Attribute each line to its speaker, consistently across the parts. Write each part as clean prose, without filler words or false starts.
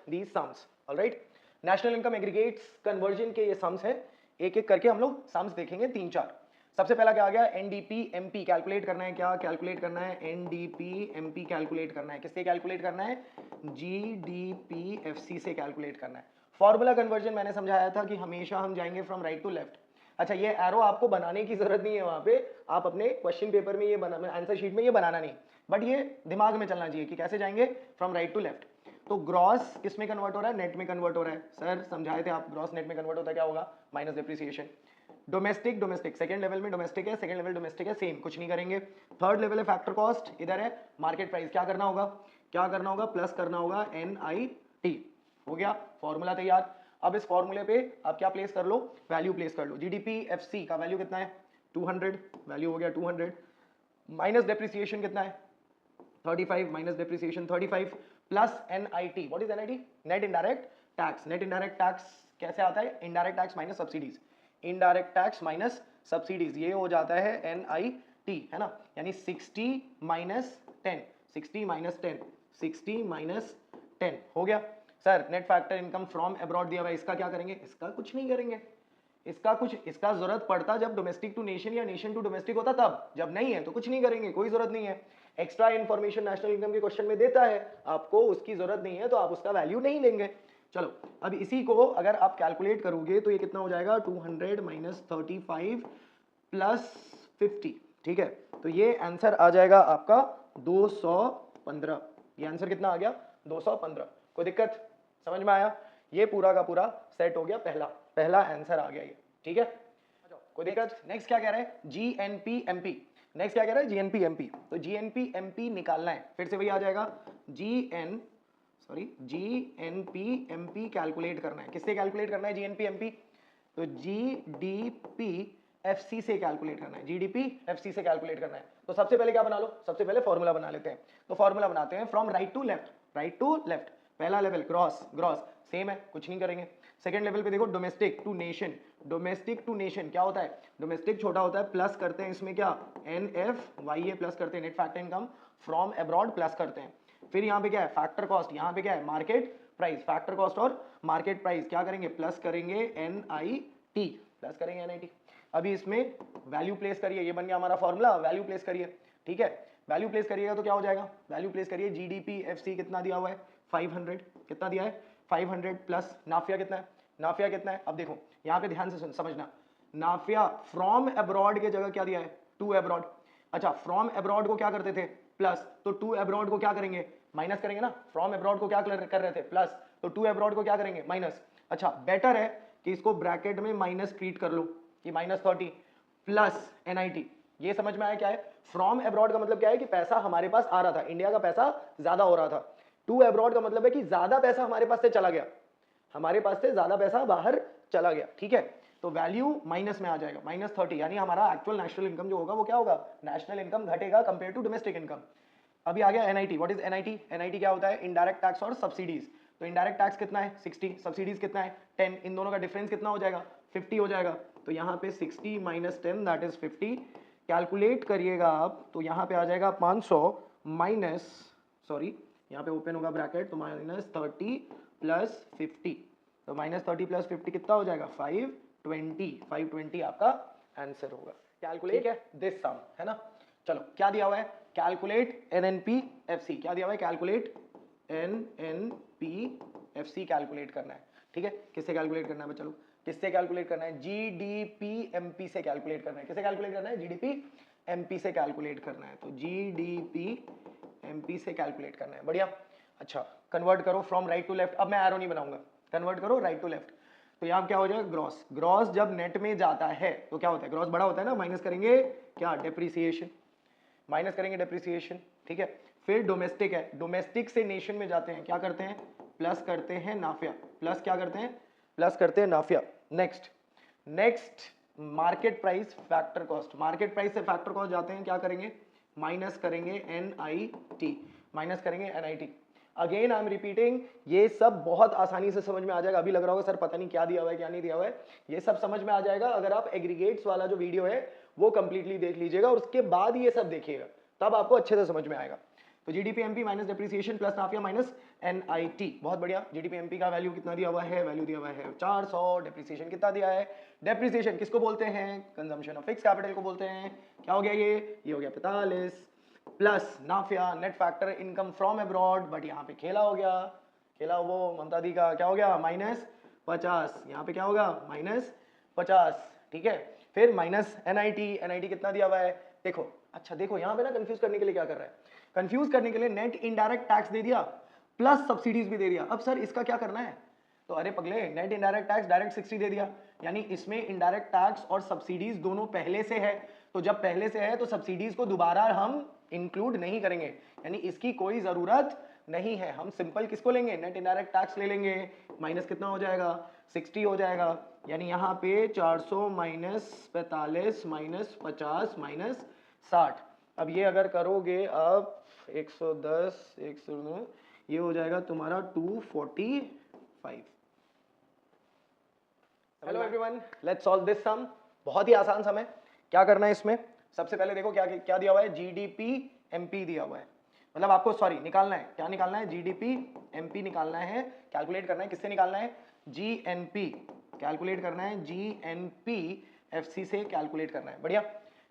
Speaker 1: These sums, alright. National income aggregates conversion के ये sums हैं, एक एक करके हम लोग सम्स देखेंगे 3-4। सबसे पहला क्या आ गया, एनडीपी एमपी कैलकुलेट करना है। क्या कैलकुलेट करना है, एनडीपी एमपी कैलकुलेट करना है। किससे कैलकुलेट करना है, जीडीपीएफसी से कैलकुलेट करना है। फॉर्मूला कन्वर्जन मैंने समझाया था कि हमेशा हम जाएंगे फ्रॉम राइट टू लेफ्ट। अच्छा, ये एरो आपको बनाने की जरूरत नहीं है, वहां पे आप अपने क्वेश्चन पेपर में ये बना, आंसर शीट में ये बनाना नहीं, बट ये दिमाग में चलना चाहिए कि कैसे जाएंगे फ्रॉम राइट टू लेफ्ट। तो ग्रॉस किस में कन्वर्ट हो रहा है, नेट में कन्वर्ट हो रहा है। सर समझाए थे आप, ग्रॉस नेट में कन्वर्ट होता है, क्या होगा, minus depreciation. Domestic, domestic second level में डोमेस्टिक है, सेकंड लेवल डोमेस्टिक है, सेम, कुछ नहीं करेंगे। थर्ड लेवल है फैक्टर कॉस्ट, इधर है मार्केट प्राइस। क्या करना होगा, क्या करना होगा, प्लस करना होगा NIT। हो गया फॉर्मूला तैयार। अब इस फॉर्मूले पे आप क्या प्लेस कर लो, वैल्यू प्लेस कर लो। GDPFC का वैल्यू कितना है, 200, वैल्यू हो गया 200। माइनस डेप्रिसिएशन कितना है, 35, minus depreciation 35, plus NIT। What is NIT, net indirect tax. Net indirect tax कैसे आता है, indirect tax minus subsidies, indirect tax minus subsidies, ये हो जाता है NIT, है ना। यानी 60 माइनस 10, 60 माइनस 10, 60 माइनस 10 हो गया। Sir net factor income from abroad दिया हुआ है, इसका क्या करेंगे, इसका कुछ नहीं करेंगे। इसका जरूरत पड़ता जब डोमेस्टिक टू नेशन या नेशन टू डोमेस्टिक होता तब, जब नहीं है तो कुछ नहीं करेंगे, कोई जरूरत नहीं है। एक्स्ट्रा इन्फॉर्मेशन नेशनल इनकम के क्वेश्चन में देता है, आपको उसकी जरूरत नहीं है तो आप उसका वैल्यू नहीं लेंगे। चलो अब इसी को अगर आप कैलकुलेट करोगे तो ये कितना हो जाएगा, 200 माइनस 35 प्लस 50, ठीक है। तो ये आंसर आ जाएगा आपका 215। ये आंसर कितना आ गया, 215। कोई दिक्कत, समझ में आया, ये पूरा का पूरा सेट हो गया, पहला आंसर आ गया ये, ठीक है। कोई दिक्कत, नेक्स्ट क्या कह रहा है, GNPMP। नेक्स्ट क्या कह रहा है, GNPMP। तो GNPMP निकालना है, फिर से वही आ जाएगा, GNPMP कैलकुलेट करना है। किससे कैलकुलेट करना है GNPMP, तो GDPFC से कैलकुलेट करना है, GDPFC से कैलकुलेट करना है। तो सबसे पहले क्या बना लो, सबसे पहले फॉर्मूला बना लेते हैं। तो फॉर्मूला बनाते हैं from right to left, right to left. पहला लेवल ग्रॉस, ग्रॉस सेम है, कुछ नहीं करेंगे। सेकंड लेवल पे देखो domestic to nation, domestic to nation क्या होता है, डोमेस्टिक छोटा होता है, प्लस करते हैं इसमें क्या, NFYA प्लस करते हैं, net factor income from abroad plus करते हैं। फिर यहाँ पे क्या है, फैक्टर कॉस्ट, यहाँ पे क्या है, मार्केट प्राइस। फैक्टर कॉस्ट और मार्केट प्राइस क्या करेंगे, प्लस करेंगे NIT, प्लस करेंगे NIT। अभी इसमें वैल्यू प्लेस करिए, ये बन गया हमारा फॉर्मूला, वैल्यू प्लेस करिए, ठीक है। वैल्यू प्लेस करिएगा तो क्या हो जाएगा, वैल्यू प्लेस करिए, GDPFC कितना दिया हुआ है, 500, कितना दिया है 500, प्लस नाफिया कितना है, नाफिया कितना है। अब देखो यहाँ पे ध्यान से समझना, नाफिया फ्रॉम अब्रॉड के जगह क्या दिया है, टू अब्रॉड। अच्छा, फ्रॉम अब्रॉड को क्या करते थे, प्लस, तो टू अब्रॉड को क्या करेंगे, माइनस करेंगे ना। फ्रॉम अब्रॉड को क्या कर रहे थे, प्लस, तो टू अब्रॉड को क्या करेंगे, माइनस। अच्छा, बेटर है कि इसको ब्रैकेट में माइनस ट्रीट कर लो, कि -30 प्लस NIT। ये समझ में आया क्या है, फ्रॉम अब्रॉड का मतलब क्या है कि पैसा हमारे पास आ रहा था, इंडिया का पैसा ज्यादा हो रहा था। टू अब्रॉड का मतलब है कि ज्यादा पैसा हमारे पास से चला गया, हमारे पास से ज्यादा पैसा बाहर चला गया, ठीक है। तो वैल्यू माइनस में आ जाएगा, -30, यानी हमारा एक्चुअल नेशनल इनकम जो होगा वो क्या होगा, नेशनल इनकम घटेगा कंपेयर टू डोमेस्टिक इनकम। अभी आ गया NIT। What is NIT, NIT क्या होता है, इनडायरेक्ट टैक्स और सब्सिडीज। तो इनडायरेक्ट टैक्स कितना है 60, सब्सिडीज कितना है 10, इन दोनों का डिफरेंस कितना हो जाएगा 50 हो जाएगा। तो यहाँ पे 60 माइनस 10 दैट इज 50, कैलकुलेट करिएगा आप तो यहाँ पे आ जाएगा 500 माइनस, सॉरी यहाँ पे ओपन होगा ब्रैकेट, तो -30 प्लस 50, तो -30 प्लस 50 कितना हो जाएगा 520 आपका आंसर होगा। कैलकुलेट है दिस सम, है ना। चलो क्या दिया हुआ है, कैलकुलेट NNPFC, क्या दिया हुआ है, कैलकुलेट NNPFC कैलकुलेट करना है, ठीक है। किससे कैलकुलेट करना है, चलो किससे कैलकुलेट करना है, GDPMP से कैलकुलेट करना है। किससे कैलकुलेट करना है, GDPMP से कैलकुलेट करना है, तो GDPMP से कैलकुलेट करना है, बढ़िया। अच्छा, कन्वर्ट करो फ्रॉम राइट टू लेफ्ट, अब मैं एरो नहीं बनाऊंगा, कन्वर्ट करो राइट टू लेफ्ट। तो यहाँ क्या हो जाएगा, ग्रॉस, ग्रॉस जब नेट में जाता है तो क्या होता है, ग्रॉस बड़ा होता है ना, माइनस करेंगे क्या, डेप्रिसिएशन, माइनस करेंगे डेप्रिसिएशन, ठीक है। फिर डोमेस्टिक है, डोमेस्टिक से नेशन में जाते हैं, क्या करते हैं, प्लस करते हैं नाफिया, प्लस क्या करते हैं, प्लस करते हैं NFIA. Next, next market price factor cost, market price से फैक्टर कॉस्ट जाते हैं, क्या करेंगे, माइनस करेंगे NIT, माइनस करेंगे NIT। Again I am repeating, ये सब बहुत आसानी से समझ में आ जाएगा। अभी लग रहा होगा सर पता नहीं क्या दिया हुआ है क्या नहीं दिया हुआ है, ये सब समझ में आ जाएगा अगर आप एग्रीगेट्स वाला जो वीडियो है वो कंप्लीटली देख लीजिएगा और उसके बाद ये सब देखिएगा, तब आपको अच्छे से समझ में आएगा। तो GDP MP minus depreciation plus NFIA minus NIT. बहुत बढ़िया। जीडीपी एमपी का वैल्यू कितना दिया हुआ है, वैल्यू दिया हुआ है 400। डेप्रिसिएशन कितना दिया है, डेप्रिसिएशन किसको बोलते हैं, कंजम्पशन ऑफ फिक्स कैपिटल को बोलते हैं। क्या हो गया ये हो गया 45 plus NFIA net factor income from abroad, but यहाँ पे खेला हो गया, खेला वो ममता दी का क्या हो गया -50, यहाँ पे क्या होगा -50, ठीक है। फिर माइनस एनआईटी, एनआईटी कितना दिया हुआ है देखो। अच्छा देखो यहाँ पे ना कंफ्यूज करने के लिए क्या कर रहा है, कंफ्यूज करने के लिए नेट इनडायरेक्ट टैक्स दे दिया प्लस सब्सिडीज भी दे दिया। अब सर इसका क्या करना है, तो अरे पगले नेट इनडायरेक्ट टैक्स डायरेक्ट 60 दे दिया, यानी इसमें इनडायरेक्ट टैक्स और सब्सिडीज दोनों पहले से है, तो जब पहले से है तो सब्सिडीज को दोबारा हम इंक्लूड नहीं करेंगे, यानी इसकी कोई जरूरत नहीं है। हम सिंपल किसको लेंगे, नेट इनडायरेक्ट टैक्स ले लेंगे। माइनस कितना हो जाएगा 60 हो जाएगा, यानी यहाँ पे 400 माइनस 45 माइनस 50 माइनस 60। अब ये अगर करोगे अब 110 109, ये हो जाएगा तुम्हारा 245। Hello everyone, let's solve this sum. बहुत ही आसान सम है। क्या करना है इसमें, सबसे पहले देखो क्या क्या दिया हुआ है, जीडीपी एमपी दिया हुआ है, मतलब आपको सॉरी निकालना है, क्या निकालना है, जीडीपी एमपी निकालना है, कैलकुलेट करना है। किससे निकालना है, जीएनपी, कैलकुलेट करना है जीएनपी एफसी से कैलकुलेट करना है। बढ़िया,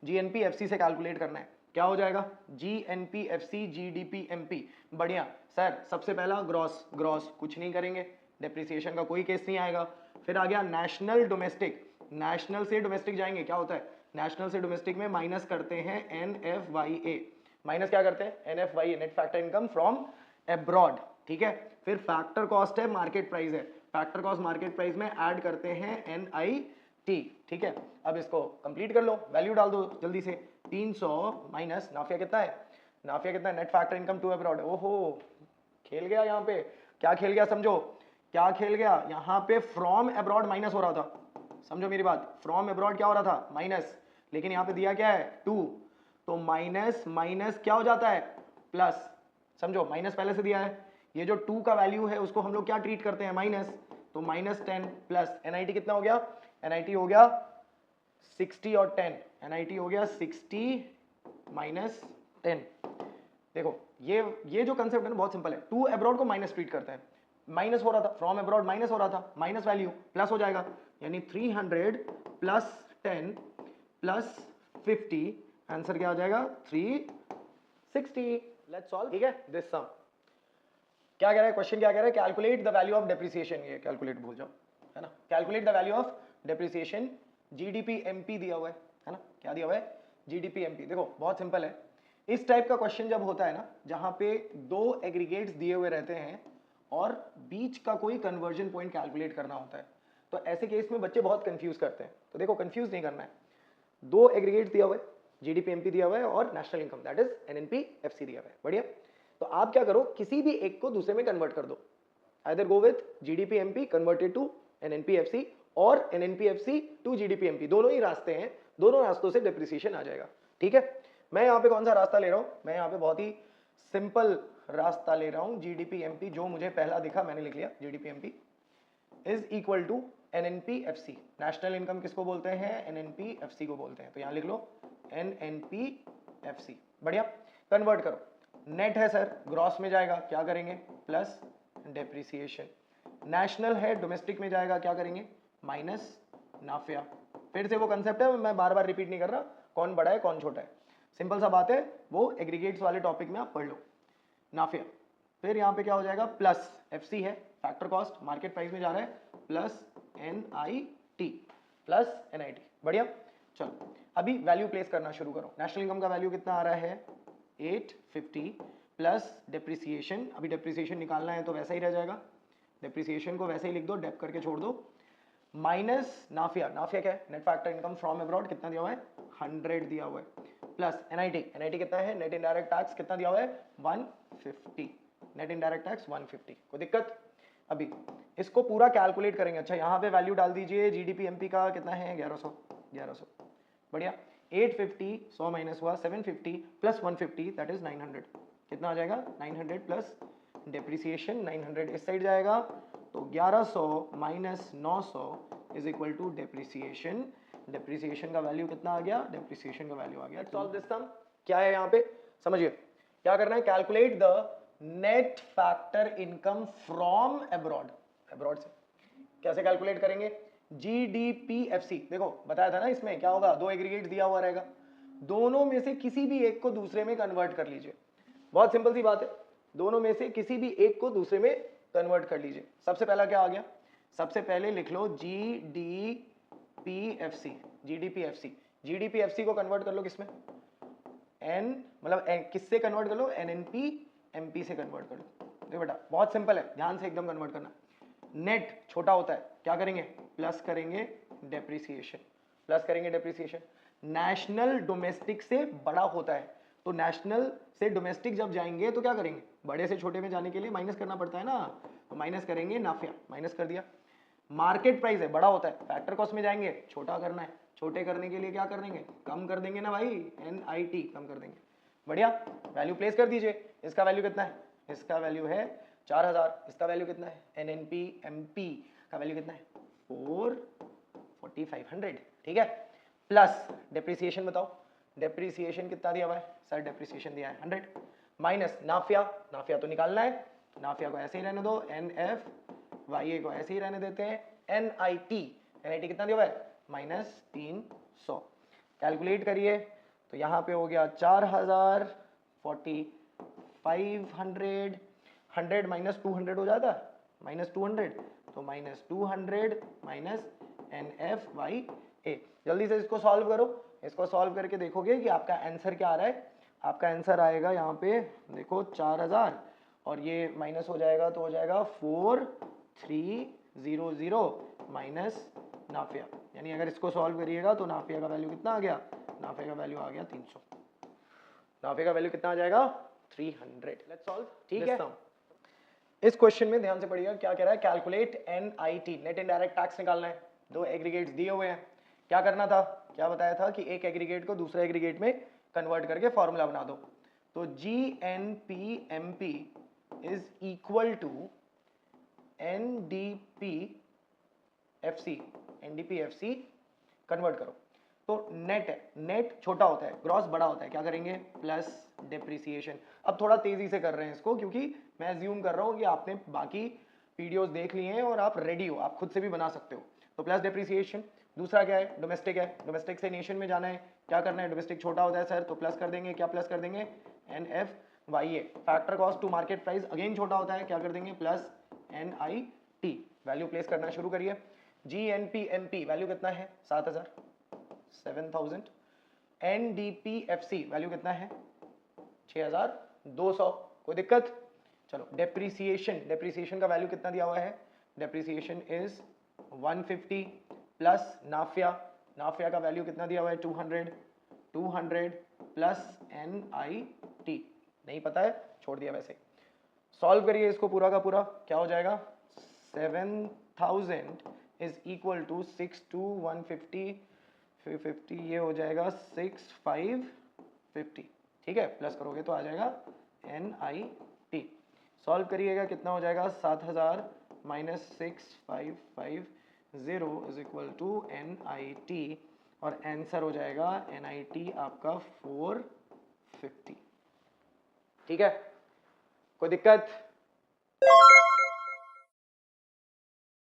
Speaker 1: जीएनपी एफसी से कैलकुलेट करना है। क्या हो जाएगा, जीएनपी एफसी जीडीपी एमपी। बढ़िया सर, सबसे पहला ग्रॉस, ग्रॉस कुछ नहीं करेंगे, डेप्रिसिएशन का कोई केस नहीं आएगा। फिर आ गया नेशनल डोमेस्टिक, नेशनल से डोमेस्टिक जाएंगे, क्या होता है, नेशनल से डोमेस्टिक में माइनस करते हैं NFYA, माइनस क्या करते हैं NFYA, net factor income from abroad, ठीक है। फिर फैक्टर कॉस्ट है, मार्केट प्राइस है, फैक्टर कॉस्ट मार्केट प्राइस में ऐड करते हैं NIT, ठीक है। अब इसको कंप्लीट कर लो, वैल्यू डाल दो जल्दी से। 300 माइनस नाफिया कितना है, नाफिया कितना है, net factor income to abroad. ओहो खेल गया यहाँ पे, क्या खेल गया समझो, क्या खेल गया, यहाँ पे फ्रॉम अब्रॉड माइनस हो रहा था, समझो मेरी बात, फ्रॉम अब्रॉड क्या हो रहा था माइनस, लेकिन यहाँ पे दिया क्या है 2, तो माइनस माइनस क्या हो जाता है प्लस, समझो माइनस पहले से दिया है, ये जो 2 का वैल्यू है उसको हम लोग क्या ट्रीट करते हैं माइनस, तो -10 प्लस एनआईटी कितना हो गया, एनआईटी हो गया 60 और 10, एनआईटी हो गया 60 माइनस 10। देखो ये जो कंसेप्ट है ना बहुत सिंपल है, टू अब्रॉड को माइनस ट्रीट करते हैं, माइनस हो रहा था फ्रॉम अब्रॉड, माइनस हो रहा था, माइनस वैल्यू प्लस हो जाएगा, यानी 300 प्लस 10 प्लस 50, आंसर क्या हो जाएगा 360। लेट्स सॉल्व, ठीक है दिस सम। क्या कह रहा है क्वेश्चन, क्या कह रहा है, calculate the value of depreciation, ये कैलकुलेट भूल जाओ है ना, calculate the value of depreciation, GDP MP दिया हुआ है ना, क्या दिया हुआ है जीडीपी एमपी। देखो बहुत सिंपल है, इस टाइप का क्वेश्चन जब होता है ना जहां पे 2 एग्रीगेट्स दिए हुए रहते हैं और बीच का कोई कन्वर्जन पॉइंट कैलकुलेट करना होता है, तो ऐसे केस में बच्चे बहुत कंफ्यूज करते हैं। तो देखो कंफ्यूज नहीं करना है, 2 एग्रीगेट्स दिया हुआ है, जीडीपी एमपी दिया हुआ है और national income that is NNP FC दिया हुआ है। बढ़िया, तो आप क्या करो, किसी भी एक को दूसरे में कन्वर्ट कर दो, either go with GDP MP converted to NNP FC और NNP FC to GDP MP, दोनों ही रास्ते हैं, दोनों रास्तों से डेप्रिसिएशन आ जाएगा, ठीक है। मैं यहाँ पे कौन सा रास्ता ले रहा हूँ, मैं यहाँ पे बहुत ही सिंपल रास्ता ले रहा हूँ, जीडीपी एमपी, जो मुझे पहला दिखा मैंने लिख लिया, GDP MP is equal to NNP FC. National income किसको बोलते हैं, एनएनपी एफसी को बोलते हैं, तो यहाँ लिख लो एनएनपी एफसी। बढ़िया, कन्वर्ट करो, नेट है सर ग्रॉस में जाएगा, क्या करेंगे प्लस डेप्रिसिएशन, नेशनल है डोमेस्टिक में जाएगा, क्या करेंगे माइनस नाफिया। फिर से वो कंसेप्ट है, मैं बार बार रिपीट नहीं कर रहा, कौन बड़ा है कौन छोटा है, सिंपल सा बात है, वो एग्रीगेट्स वाले टॉपिक में आप पढ़ लो, नाफिया। फिर यहाँ पे क्या हो जाएगा प्लस एफसी है, फैक्टर कॉस्ट मार्केट प्राइस में जा रहा है, प्लस एनआईटी प्लस एनआईटी। बढ़िया, चलो अभी वैल्यू प्लेस करना शुरू करो। नेशनल इनकम का वैल्यू कितना आ रहा है 850 प्लस डेप्रिसिएशन, अभी डेप्रिसिएशन निकालना है तो वैसा ही रह जाएगा, डेप्रिसिएशन को वैसे ही लिख दो, डेप करके छोड़ दो, माइनस नाफिया, नाफिया क्या है net factor income from abroad, कितना दिया हुआ है 100 दिया हुआ है, प्लस एनआईटी, एनआईटी कितना है, नेट इनडायरेक्ट टैक्स कितना दिया हुआ है 150, नेट इनडायरेक्ट टैक्स 150। कोई दिक्कत, अभी इसको पूरा कैलकुलेट करेंगे। अच्छा यहाँ पे वैल्यू डाल दीजिए, जीडीपी एमपी का कितना है 1100। बढ़िया, 850 100 माइनस हुआ 750 प्लस 150 दैट इज 900, कितना आ जाएगा 900 प्लस डेप्रिसिएशन 900 इस साइड जाएगा, तो 1100 minus 900 is equal to depreciation, depreciation का वैल्यू कितना आ गया, डेप्रिसिएशन का वैल्यू आ गया। सॉल्व दिस सम, क्या है यहाँ पे समझिए, क्या करना है, calculate the net factor income from abroad. Abroad से कैसे कैलकुलेट करेंगे, GDPFC, देखो बताया था ना इसमें क्या होगा, दो एग्रीगेट दिया हुआ रहेगा, दोनों में से किसी भी एक को दूसरे में कन्वर्ट कर लीजिए। बहुत सिंपल सी बात है, दोनों में से किसी भी एक को दूसरे में कन्वर्ट कर लीजिए। सबसे पहला क्या आ गया, सबसे पहले लिख लो GDPFC। GDPFC को कन्वर्ट कर लो किसमें, एन मतलब किससे कन्वर्ट कर लो, NNP MP से कन्वर्ट कर लो। देखो बेटा बहुत सिंपल है, ध्यान से एकदम कन्वर्ट करना। नेट छोटा होता है, क्या करेंगे, प्लस करेंगे डेप्रिसिएशन, प्लस करेंगे डेप्रिसिएशन। नेशनल डोमेस्टिक से बड़ा होता है, तो नेशनल से डोमेस्टिक जब जाएंगे तो क्या करेंगे, बड़े से छोटे में जाने के लिए माइनस करना पड़ता है ना, तो माइनस करेंगे नाफिया, माइनस कर दिया। मार्केट प्राइस है, बड़ा होता है, फैक्टर कॉस्ट में जाएंगे, छोटा करना है, छोटे करने के लिए क्या कर देंगे, कम कर देंगे ना भाई, NIT कम कर देंगे। बढ़िया, वैल्यू प्लेस कर दीजिए। इसका वैल्यू कितना है, इसका वैल्यू है 4000, इसका वैल्यू कितना है, NNP MP का वैल्यू कितना है 4500, ठीक है। प्लस डेप्रिसिएशन बताओ, डेप्रिसिएशन कितना दिया हुआ है सर, डेप्रिसिएशन दिया है 100, माइनस नाफिया, नाफिया तो निकालना है, नाफिया को ऐसे ही रहने दो, NFYA को ऐसे ही रहने देते हैं, NIT कितना दिया हुआ है -300। कैलकुलेट करिए तो यहाँ पे हो गया 4000, 4500, 100 माइनस 200 हो जाता है, -200, तो -200 माइनस NFYA। जल्दी से इसको सॉल्व करो, इसको सॉल्व करके देखोगे कि आपका आंसर क्या आ रहा है। आपका आंसर आएगा यहाँ पे देखो 4000 और ये माइनस हो जाएगा तो हो जाएगा 4300 माइनस नाफिया, यानी अगर इसको सॉल्व करिएगा तो नाफिया का वैल्यू कितना आ गया, नाफिया का वैल्यू आ गया 300, नाफिया का वैल्यू कितना आ जाएगा 300। लेट्स सॉल्व, ठीक है। इस क्वेश्चन में ध्यान से पढ़िएगा, क्या कह रहा है, calculate NIT, net indirect tax निकालना है। दो एग्रीगेट्स दिए हुए हैं, क्या करना था, क्या बताया था कि एक एग्रीगेट को दूसरे एग्रीगेट में कन्वर्ट करके फॉर्मूला बना दो। तो GNPMP is equal to NDPFC convert करो। तो नेट है, नेट छोटा होता है, ग्रॉस बड़ा होता है, क्या करेंगे, प्लस डेप्रिसिएशन। अब थोड़ा तेजी से कर रहे हैं इसको, क्योंकि मैं अज्यूम कर रहा हूँ कि आपने बाकी वीडियोस देख लिए हैं और आप रेडी हो, आप खुद से भी बना सकते हो। तो प्लस डेप्रिसिएशन। दूसरा क्या है, डोमेस्टिक है, डोमेस्टिक से नेशन में जाना है, क्या करना है, डोमेस्टिक छोटा होता है सर, तो प्लस कर देंगे, क्या प्लस कर देंगे, NFYA। Factor cost to market price again छोटा होता है, क्या कर देंगे, प्लस NIT। वैल्यू प्लेस करना शुरू करिए। GNPMP वैल्यू कितना है 7000, NDPFC वैल्यू कितना है 6200, कोई दिक्कत। चलो डेप्रिसिएशन, डेप्रिसिएशन का वैल्यू कितना दिया हुआ है, depreciation is 150 plus Nafia, Nafia का वैल्यू कितना दिया हुआ है 200 प्लस NIT नहीं पता है, छोड़ दिया वैसे। सॉल्व करिए इसको पूरा का पूरा, क्या हो जाएगा 7000 इज इक्वल टू 6 to 150, 50 ये हो जाएगा 6550, ठीक है। प्लस करोगे तो आ जाएगा NIT। सॉल्व करिएगा कितना हो जाएगा 7000 minus 6550 is equal to NIT और आंसर हो जाएगा NIT आपका 450, ठीक है। कोई दिक्कत।